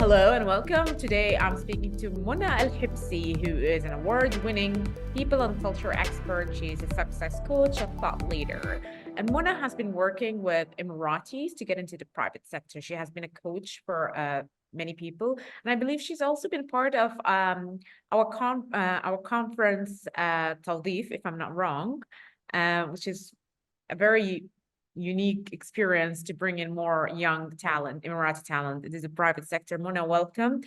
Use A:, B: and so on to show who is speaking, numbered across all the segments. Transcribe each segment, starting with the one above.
A: Hello and welcome. Today I'm speaking to Mona AlHebsi, who is an award-winning people and culture expert. She's a success coach, a thought leader. And Mona has been working with Emiratis to get into the private sector. She has been a coach for many people. And I believe she's also been part of our conference, Tawdeef, if I'm not wrong, which is a very unique experience to bring in more young talent, Emirati talent. It is a private sector. Mona, welcome.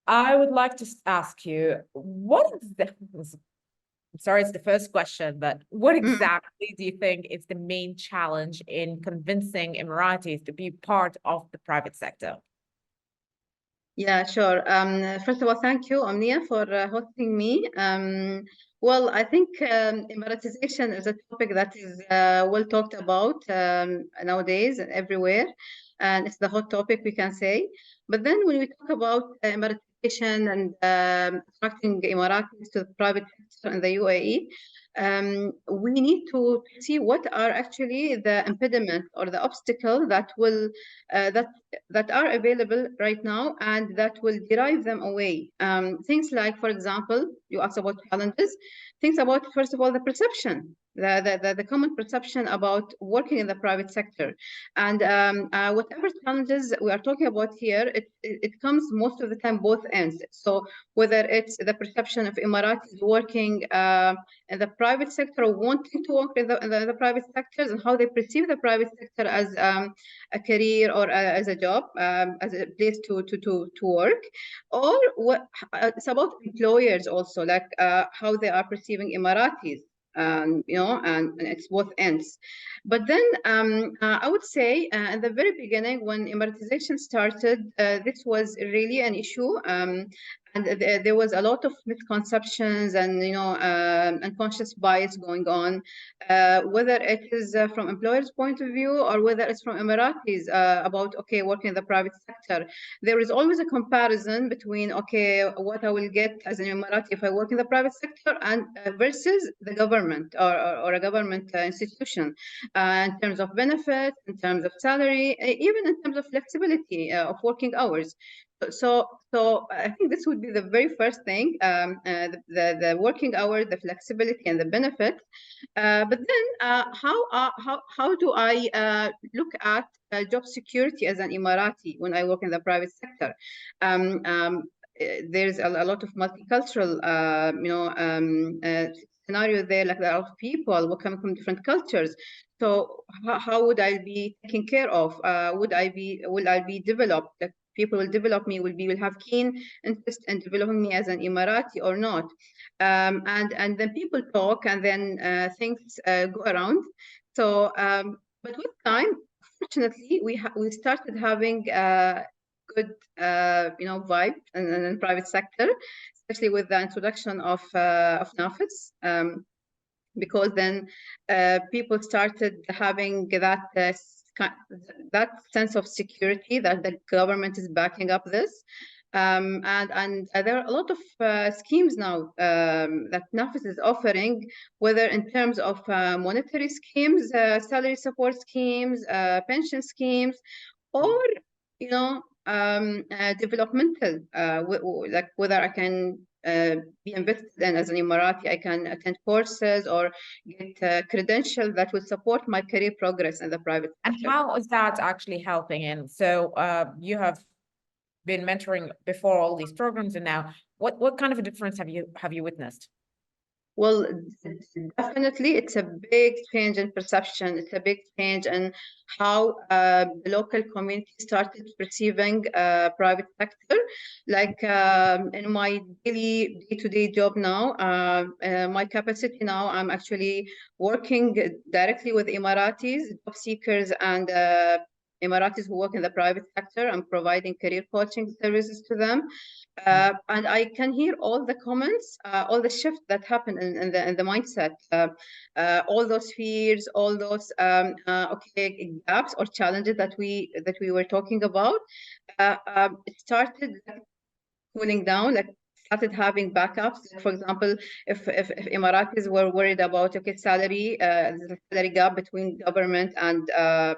A: I would like to ask you, what is the, I'm sorry, it's the first question, but what exactly do you think is the main challenge in convincing Emiratis to be part of the private sector?
B: Yeah, sure. First of all, thank you, Omnia, for hosting me. Well, I think Emiratization is a topic that is well talked about nowadays and everywhere, and it's the hot topic, we can say. But then when we talk about Emiratization and attracting Emiratis to the private sector in the UAE, we need to see what are actually the impediment or the obstacle that will that are available right now and that will derive them away. Things like, for example, you asked about challenges. Things about, first of all, the perception, the common perception about working in the private sector. And whatever challenges we are talking about here, it comes most of the time both ends. So whether it's the perception of Emiratis working in the private sector or wanting to work in the private sectors and how they perceive the private sector as a career or as a job, as a place to work, or what it's about employers also, like how they are perceiving Emiratis, and it's both ends. But then I would say in the very beginning, when Emiratization started, this was really an issue. And there was a lot of misconceptions and unconscious bias going on, whether it is from employers' point of view or whether it's from Emiratis about working in the private sector. There is always a comparison between what I will get as an Emirati if I work in the private sector and versus the government or a government institution in terms of benefits, in terms of salary, even in terms of flexibility of working hours. So I think this would be the very first thing, the working hours, the flexibility, and the benefit. But then, how do I look at job security as an Emirati when I work in the private sector? There's a lot of multicultural, scenario there. Like there are a lot of people who come from different cultures. So how would I be taken care of? Will I be developed? Like, people will develop me, will have keen interest in developing me as an Emirati or not. And then people talk and then things go around. So, but with time, fortunately, we started having good, vibe in private sector, especially with the introduction of Nafis. Because then people started having that sense of security that the government is backing up this. And there are a lot of schemes now that Nafis is offering, whether in terms of monetary schemes, salary support schemes, pension schemes, or developmental, like whether I can be invested in as an Emirati, I can attend courses or get a credential that will support my career progress in the private sector.
A: And how is that actually helping? And so you have been mentoring before all these programs, and now what kind of a difference have you witnessed?
B: Well, definitely, it's a big change in perception. It's a big change in how the local community started perceiving private sector. Like in my daily day-to-day job now, my capacity now, I'm actually working directly with Emiratis, job seekers, and Emiratis who work in the private sector. I'm providing career coaching services to them. And I can hear all the comments, all the shift that happened in the mindset, all those fears, all those gaps or challenges that we were talking about. It started cooling down, like started having backups. For example, if Emiratis were worried about salary, the salary gap between government and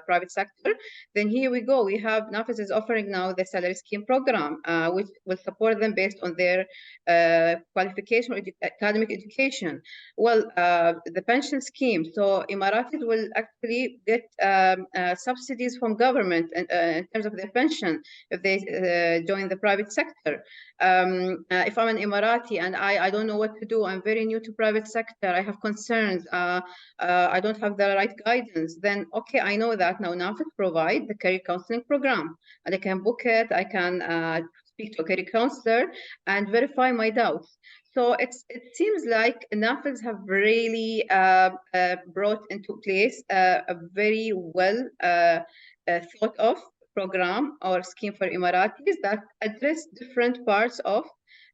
B: private sector, then here we go. We have Nafis is offering now the salary scheme program, which will support them based on their qualification or academic education. Well, the pension scheme. So Emiratis will actually get subsidies from government in terms of their pension if they join the private sector. If I'm an Emirati and I don't know what to do, I'm very new to private sector, I have concerns, I don't have the right guidance, then okay, I know that now Nafis provide the career counseling program, and I can book it, I can speak to a career counselor and verify my doubts. So it seems like Nafis have really brought into place a very well thought of program or scheme for Emiratis that address different parts of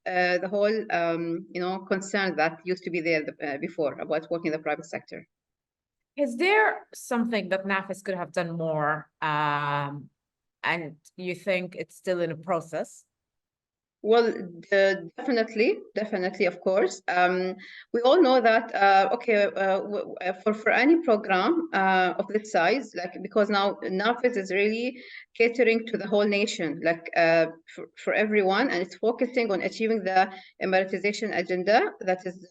B: the whole concern that used to be there before about working in the private sector.
A: Is there something that Nafis could have done more, and you think it's still in a process?
B: Well, definitely, of course. We all know that, for any program of this size, like, because now Nafis is really catering to the whole nation, like for everyone, and it's focusing on achieving the Emiratization agenda that is,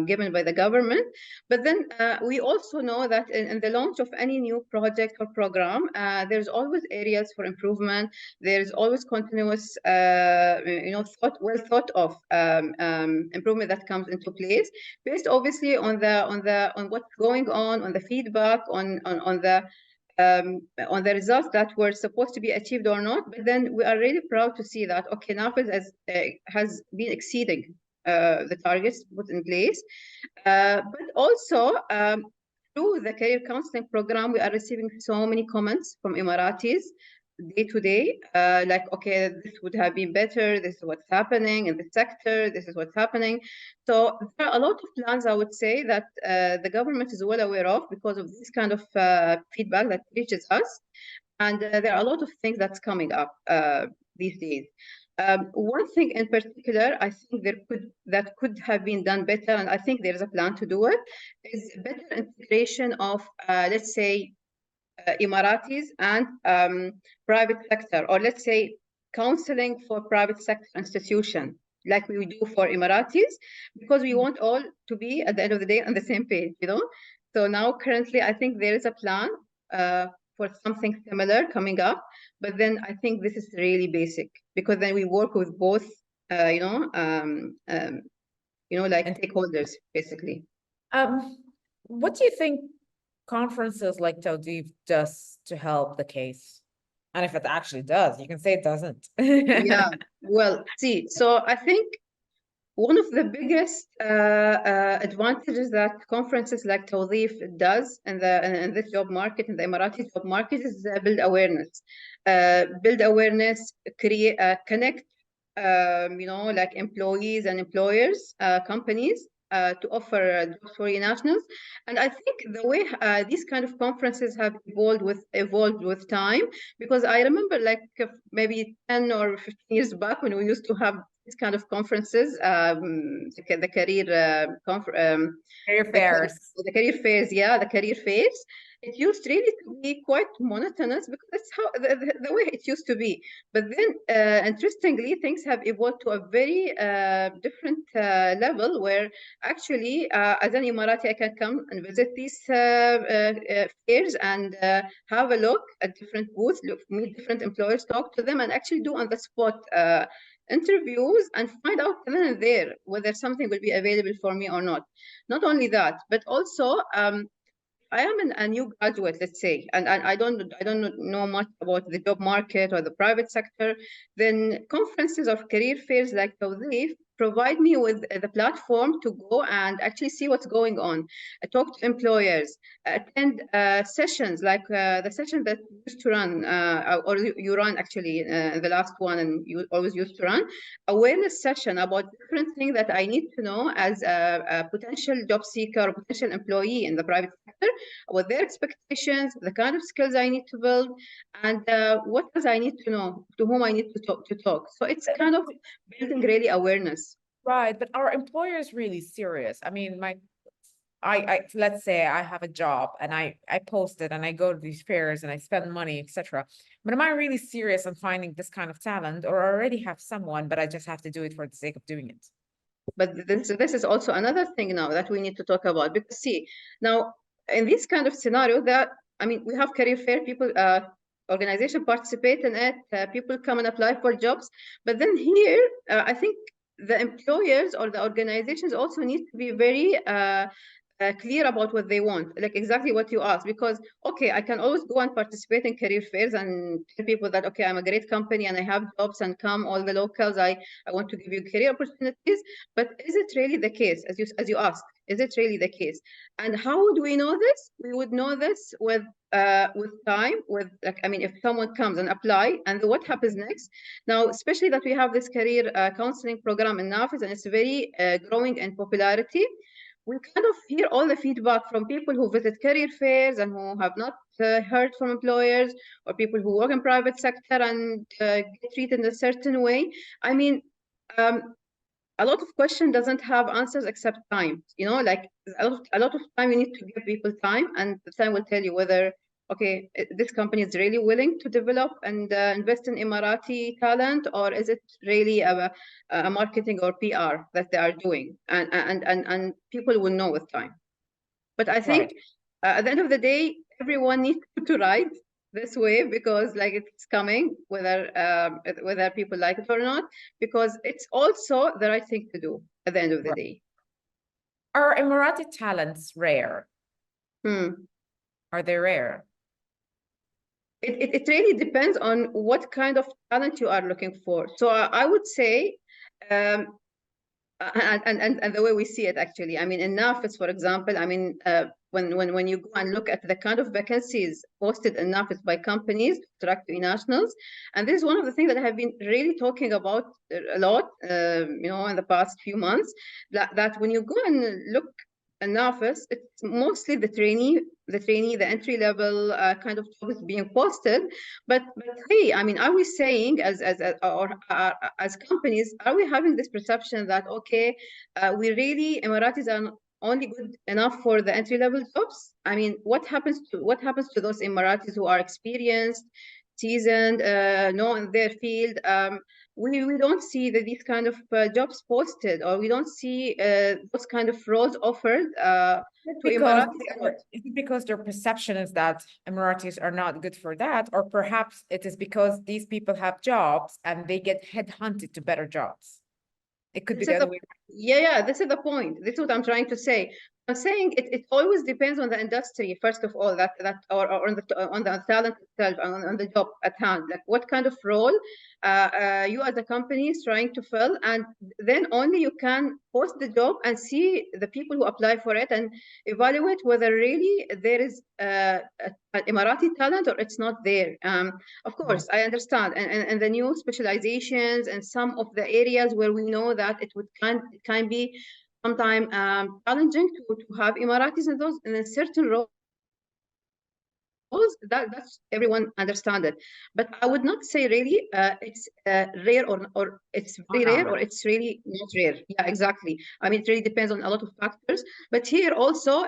B: given by the government. But then we also know that in the launch of any new project or program, there's always areas for improvement. There's always continuous well thought of improvement that comes into place, based obviously on what's going on the feedback, on the results that were supposed to be achieved or not. But then we are really proud to see that Nafis has been exceeding the targets put in place, but also through the career counseling program, we are receiving so many comments from Emiratis day to day, like, okay, this would have been better, this is what's happening in the sector, this is what's happening. So there are a lot of plans, I would say, that the government is well aware of because of this kind of feedback that reaches us. And there are a lot of things that's coming up these days. One thing in particular, I think that could have been done better, and I think there is a plan to do it, is better integration of, let's say, Emiratis and private sector, or let's say counseling for private sector institution, like we do for Emiratis, because we want all to be at the end of the day on the same page, So now currently, I think there is a plan for something similar coming up, but then I think this is really basic, because then we work with both, like stakeholders, basically.
A: What do you think conferences like Tawdeef does to help the case? And if it actually does, you can say it doesn't.
B: Yeah, well, see, so I think one of the biggest advantages that conferences like Tawdeef does in this job market, in the Emirati job market, is build awareness. Create, connect, like employees and employers, companies, to offer jobs for nationals. And I think the way these kind of conferences have evolved with time, because I remember like maybe 10 or 15 years back when we used to have these kind of conferences, the career
A: Career fairs.
B: The career fairs, yeah, the career fairs. It used really to be quite monotonous, because that's how the way it used to be. But then, interestingly, things have evolved to a very different level, where actually, as an Emirati, I can come and visit these fairs and have a look at different booths, meet different employers, talk to them, and actually do on the spot interviews and find out then and there whether something will be available for me or not. Not only that, but also I am a new graduate, let's say, and I don't know much about the job market or the private sector. Then conferences or career fairs like Tawdeef provide me with the platform to go and actually see what's going on, talk to employers, attend sessions like the session that you used to run, or you run actually the last one, and you always used to run awareness session about different things that I need to know as a potential job seeker or potential employee in the private sector, what their expectations, the kind of skills I need to build, and what else I need to know, to whom I need to talk. So it's kind of building really awareness.
A: Right, but are employers really serious? I mean, let's say I have a job and I post it and I go to these fairs and I spend money, etc. But am I really serious on finding this kind of talent, or I already have someone, but I just have to do it for the sake of doing it?
B: But this is also another thing now that we need to talk about, because see, now in this kind of scenario, that I mean, we have career fair, people organization participate in it, people come and apply for jobs, but then here I think the employers or the organizations also need to be very clear about what they want, like exactly what you asked. Because okay, I can always go and participate in career fairs and tell people that okay, I'm a great company and I have jobs, and come all the locals, I want to give you career opportunities. But is it really the case, as you asked? Is it really the case? And how would we know this? We would know this with time, with like, I mean, if someone comes and apply, and what happens next. Now, especially that we have this career counseling program in Nafis, and it's very growing in popularity. We kind of hear all the feedback from people who visit career fairs and who have not heard from employers, or people who work in private sector and get treated in a certain way. I mean, a lot of question doesn't have answers except time. You know, like a lot of time, you need to give people time, and the time will tell you whether okay, this company is really willing to develop and invest in Emirati talent, or is it really a marketing or PR that they are doing? And people will know with time. But I think
A: Right.
B: at the end of the day, everyone needs to ride this wave, because like it's coming, whether people like it or not, because it's also the right thing to do at the end of the
A: Right.
B: day.
A: Are Emirati talents rare?
B: Hmm.
A: Are they rare?
B: It really depends on what kind of talent you are looking for. So I would say, um, and the way we see it actually, I mean, in Nafis, for example, I mean, when you go and look at the kind of vacancies posted in Nafis by companies to attract nationals, and this is one of the things that I have been really talking about a lot, you know, in the past few months, that when you go and look in Nafis, it's mostly the entry level kind of jobs being posted. But hey, I mean, are we saying as companies, are we having this perception that okay, we really Emiratis are only good enough for the entry level jobs? I mean, what happens to those Emiratis who are experienced, seasoned, know in their field? We don't see these kind of jobs posted, or we don't see those kind of roles offered to
A: Because
B: Emiratis a lot.
A: is it because their perception is that Emiratis are not good for that, or perhaps it is because these people have jobs and they get headhunted to better jobs? It could be
B: This
A: the
B: is
A: other
B: the
A: way.
B: Yeah, this is the point. This is what I'm trying to say. I'm saying it always depends on the industry, first of all, or on the talent itself, on the job at hand, like what kind of role you as a company is trying to fill, and then only you can post the job and see the people who apply for it and evaluate whether really there is an Emirati talent or it's not there. Of course, I understand, and the new specializations and some of the areas where we know that it can be sometimes challenging to have Emiratis in those in a certain roles. That's everyone understand it, but I would not say really it's rare, or it's very rare, or
A: Uncommon.
B: it's really not rare. Yeah, exactly. I mean, it really depends on a lot of factors, but here also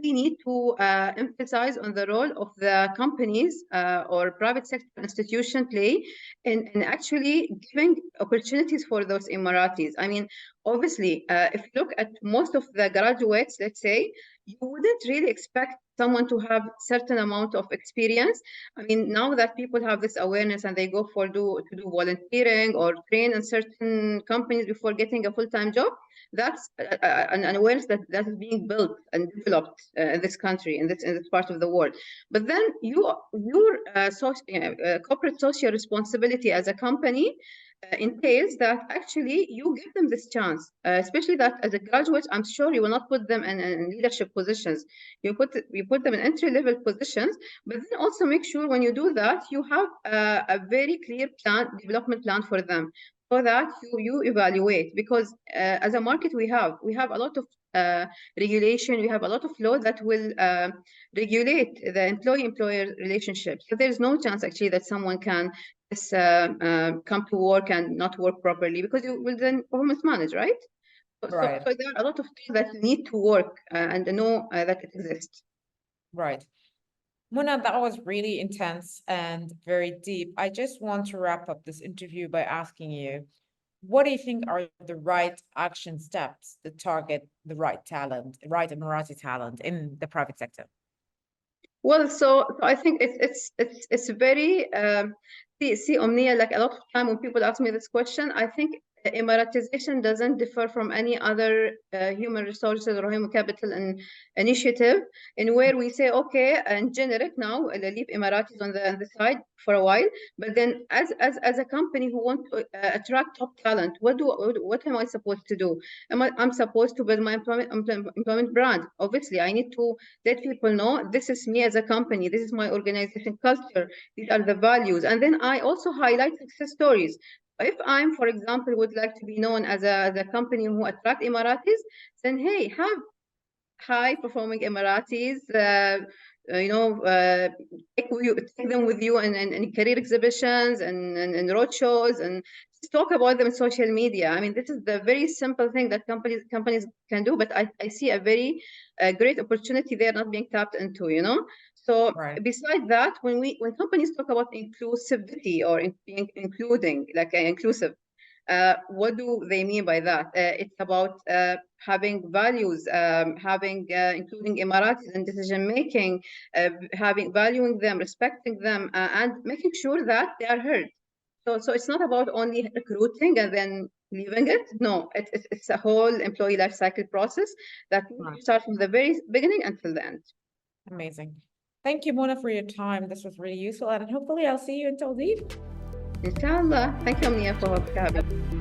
B: we need to emphasize on the role of the companies or private sector institution play in actually giving opportunities for those Emiratis. I mean, obviously if you look at most of the graduates, let's say, you wouldn't really expect someone to have certain amount of experience. I mean, now that people have this awareness and they go to do volunteering or train in certain companies before getting a full-time job, that's an awareness that is being built and developed in this country, in this part of the world. But then your corporate social responsibility as a company entails that actually you give them this chance, especially that as a graduate, I'm sure you will not put them in leadership positions. You put them in entry-level positions, but then also make sure when you do that, you have a very clear development plan for them, so that you evaluate. Because as a market, we have a lot of regulation, we have a lot of law that will regulate the employee-employer relationship. So there's no chance actually that someone can come to work and not work properly, because you will then performance manage, right?
A: Right.
B: So there are a lot of things that need to work and know that it exists.
A: Right. Mona, that was really intense and very deep. I just want to wrap up this interview by asking you, what do you think are the right action steps to target the right talent, right Emirati talent in the private sector?
B: Well, so I think it's very see Omnia, like a lot of time when people ask me this question, I think Emiratization doesn't differ from any other human resources or human capital initiative, in where we say, okay, and generic now, leave Emiratis on the side for a while, but then as a company who want to attract top talent, what am I supposed to do? I'm supposed to build my employment brand. Obviously, I need to let people know this is me as a company, this is my organization culture, these are the values. And then I also highlight success stories. If I'm, for example, would like to be known as a company who attract Emiratis, then hey, have high performing Emiratis, take them with you in career exhibitions and road shows, and just talk about them in social media. I mean, this is the very simple thing that companies can do, but I see a very great opportunity there not being tapped into, So
A: Right.
B: besides that, when companies talk about inclusivity or being including, like inclusive, what do they mean by that? It's about having values, including Emiratis in decision making, valuing them, respecting them, and making sure that they are heard. So it's not about only recruiting and then leaving it. No, it's a whole employee life cycle process that
A: Right.
B: starts from the very beginning until the end.
A: Amazing. Thank you, Mona, for your time. This was really useful, and hopefully I'll see you in Tel Aviv.
B: Inshallah. Thank you, Amnia, for having me.